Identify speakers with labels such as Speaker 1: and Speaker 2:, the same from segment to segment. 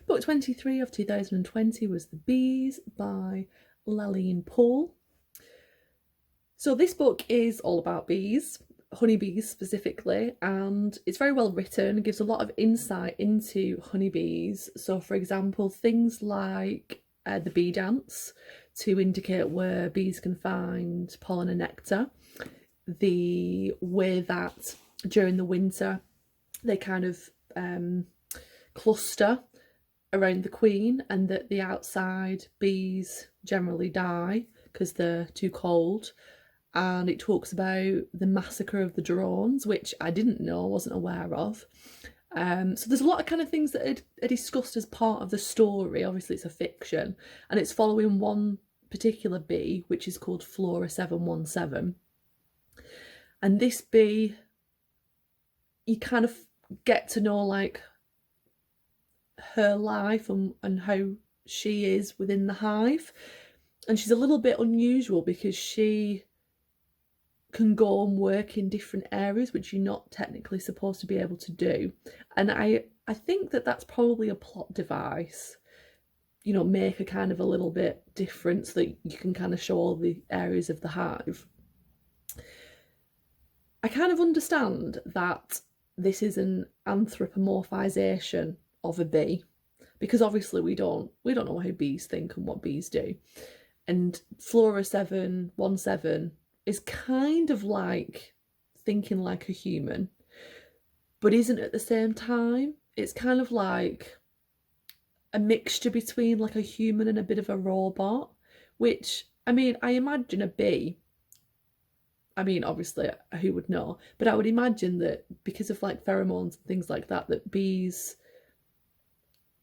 Speaker 1: Book 23 of 2020 was The Bees by Laline Paull. So this book is all about bees, honeybees specifically, and it's very well written. It gives a lot of insight into honeybees. So for example, things like the bee dance to indicate where bees can find pollen and nectar, the way that during the winter they kind of cluster around the queen, and that the outside bees generally die because they're too cold. And it talks about the massacre of the drones, which I didn't know, wasn't aware of. So there's a lot of kind of things that are discussed as part of the story. Obviously it's a fiction, and it's following one particular bee, which is called Flora 717. And this bee, you kind of get to know like her life and how she is within the hive. And she's a little bit unusual because she can go and work in different areas which you're not technically supposed to be able to do. And I think that that's probably a plot device, you know, make a kind of a little bit different so that you can kind of show all the areas of the hive. I kind of understand that this is an anthropomorphisation of a bee, because obviously we don't know how bees think and what bees do. And Flora 717 is kind of like thinking like a human, but isn't at the same time. It's kind of like a mixture between like a human and a bit of a robot, which, I mean, I imagine a bee, I mean, obviously, who would know? But I would imagine that because of like pheromones and things like that, that bees,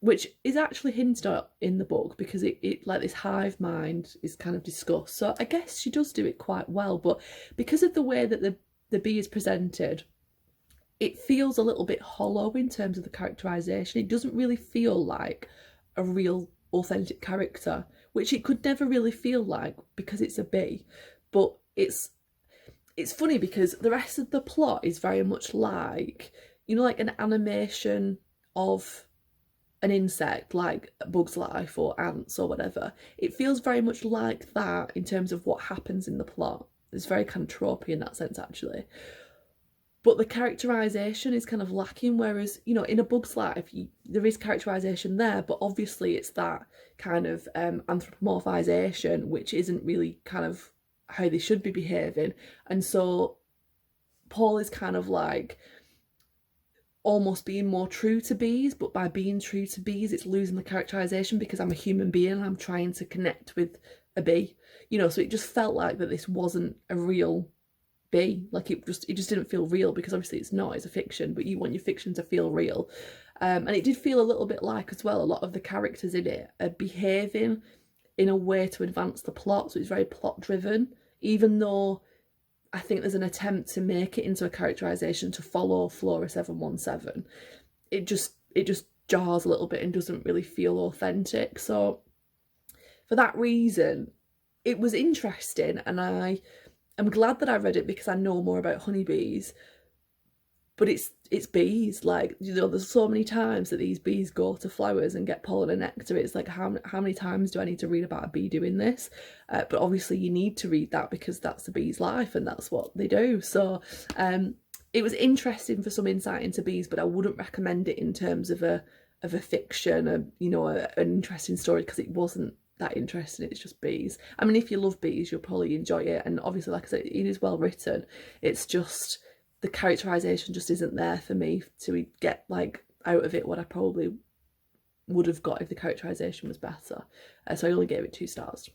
Speaker 1: which is actually hinted at in the book, because it like this hive mind is kind of discussed. So I guess she does do it quite well, but because of the way that the bee is presented, it feels a little bit hollow in terms of the characterisation. It doesn't really feel like a real authentic character, which it could never really feel like because it's a bee. But it's funny because the rest of the plot is very much like, you know, like an animation of an insect, like a bug's life or ants or whatever. It feels very much like that in terms of what happens in the plot. It's very kind of tropey in that sense, actually. But the characterisation is kind of lacking, whereas, you know, in a bug's life, there is characterisation there, but obviously it's that kind of anthropomorphisation, which isn't really kind of how they should be behaving. And so Paull is kind of like almost being more true to bees, but by being true to bees, it's losing the characterisation because I'm a human being and I'm trying to connect with a bee, you know. So it just felt like that this wasn't a real bee. Like it just didn't feel real, because obviously it's not, it's a fiction, but you want your fiction to feel real. And it did feel a little bit like, as well, a lot of the characters in it are behaving in a way to advance the plot, so it's very plot driven, even though I think there's an attempt to make it into a characterisation to follow Flora 717. It just jars a little bit and doesn't really feel authentic. So for that reason, it was interesting, and I'm glad that I read it because I know more about honeybees. But it's bees. Like, you know, there's so many times that these bees go to flowers and get pollen and nectar. It's like, how many times do I need to read about a bee doing this? But obviously you need to read that because that's the bee's life and that's what they do. So it was interesting for some insight into bees, but I wouldn't recommend it in terms of a fiction, you know, an interesting story, because it wasn't that interesting. It's just bees. I mean, if you love bees, you'll probably enjoy it. And obviously, like I said, it is well written. It's just the characterisation just isn't there for me to get like out of it what I probably would have got if the characterisation was better. So I only gave it 2 stars.